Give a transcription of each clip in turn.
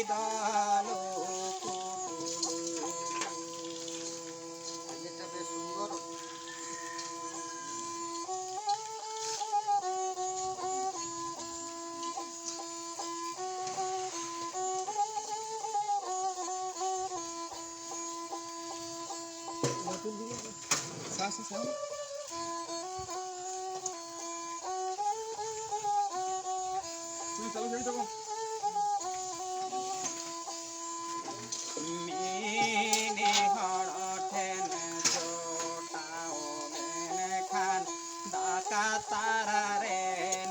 দলু কুডুলু। যেটা বেশ সুন্দর। নতুন দিকে শ্বাস আছে তুমি চলো যাই দেখো মিনি হড় ঠেন জোটাও বেন খান দাকা তারা রে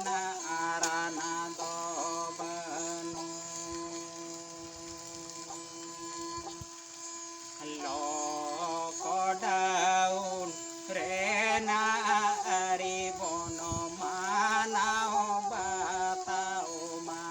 না আরা না দবানু লকডাউন রে না আরি বন মানাও বাতাও মা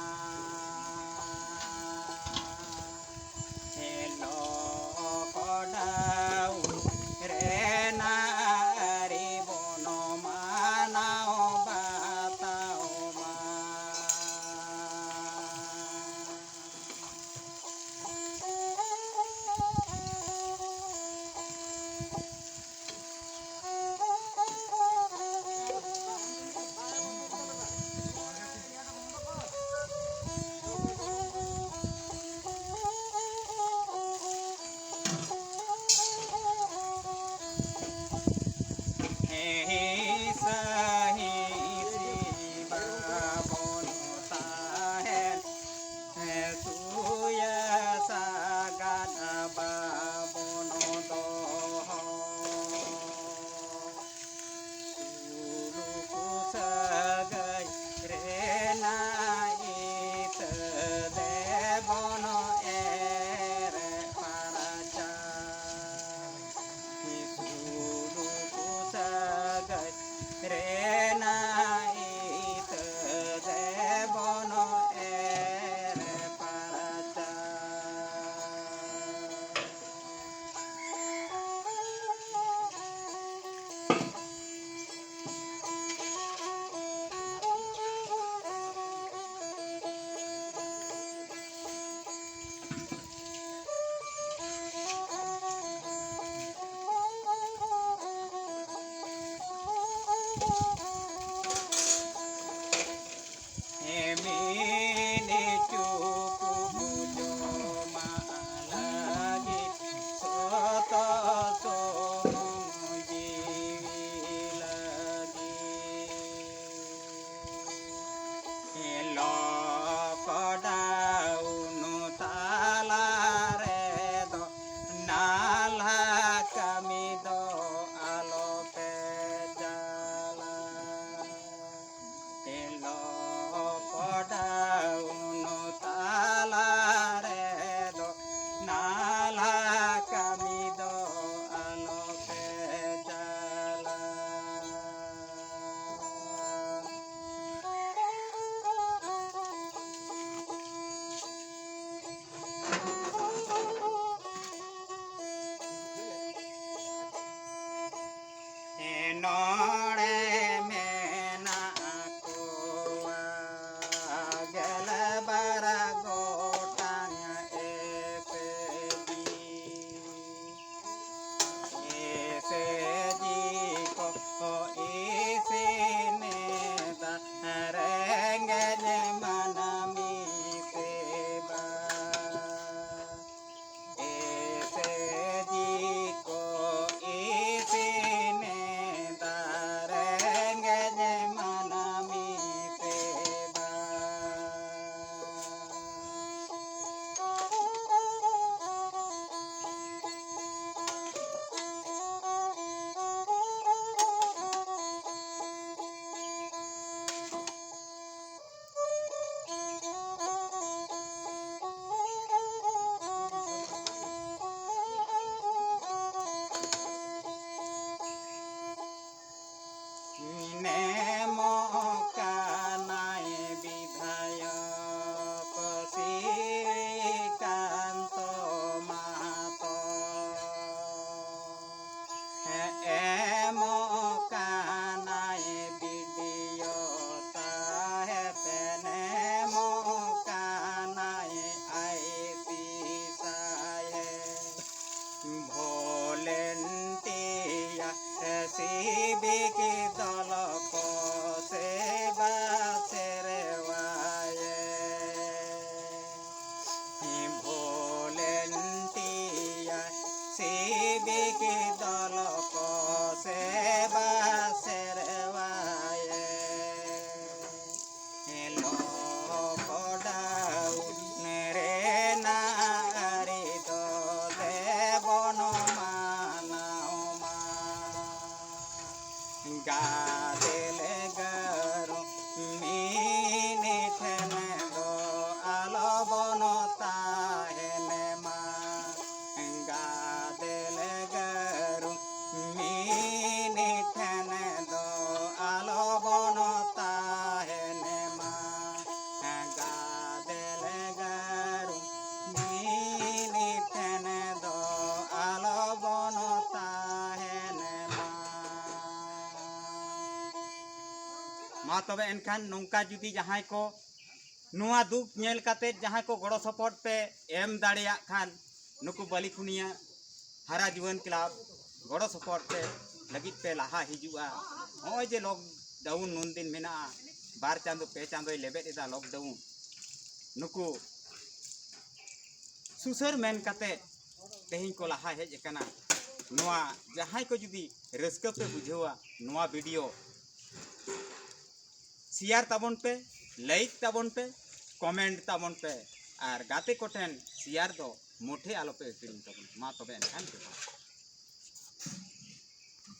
बिकी दल को सेवा सेरवाए हेलो कोडाउ नेरे नारी तो देवन मानाओ मा गादेले गरु मीनी ठेने दो आलो बनता हेने मा गादेले गरु मीनी ठेने दो आलो बनता हेने मा गादेले गरु मीनी ठेने दो आलो बनता हेने मा तबे एनखान नौका जुदी जहां को नुआ दुख नेल काते जहां को गड़ो सपोर्ट पे एम दाड़िया खान नुकु बालिकुनिया हरा जीवन क्लब गड़ो सपोर्ट पे लगित पे लाहा हिजुआ होय जे लॉकडाउन नुन दिन मेना बार चांदो पे चांदो लेबेट एदा लॉकडाउन नुकु सुसर मेन काते तेहिं को लाहा हेज एकना नुआ जहां को जुदी रस्का पे बुझेवा नुआ वीडियो शेयर ताबन पे लाइक ताबन पे कमेंट ताबन पे और गाते को ठेन शेयर दो मोठे आलो पे हिड़िंग ताबन मा तबे एनखान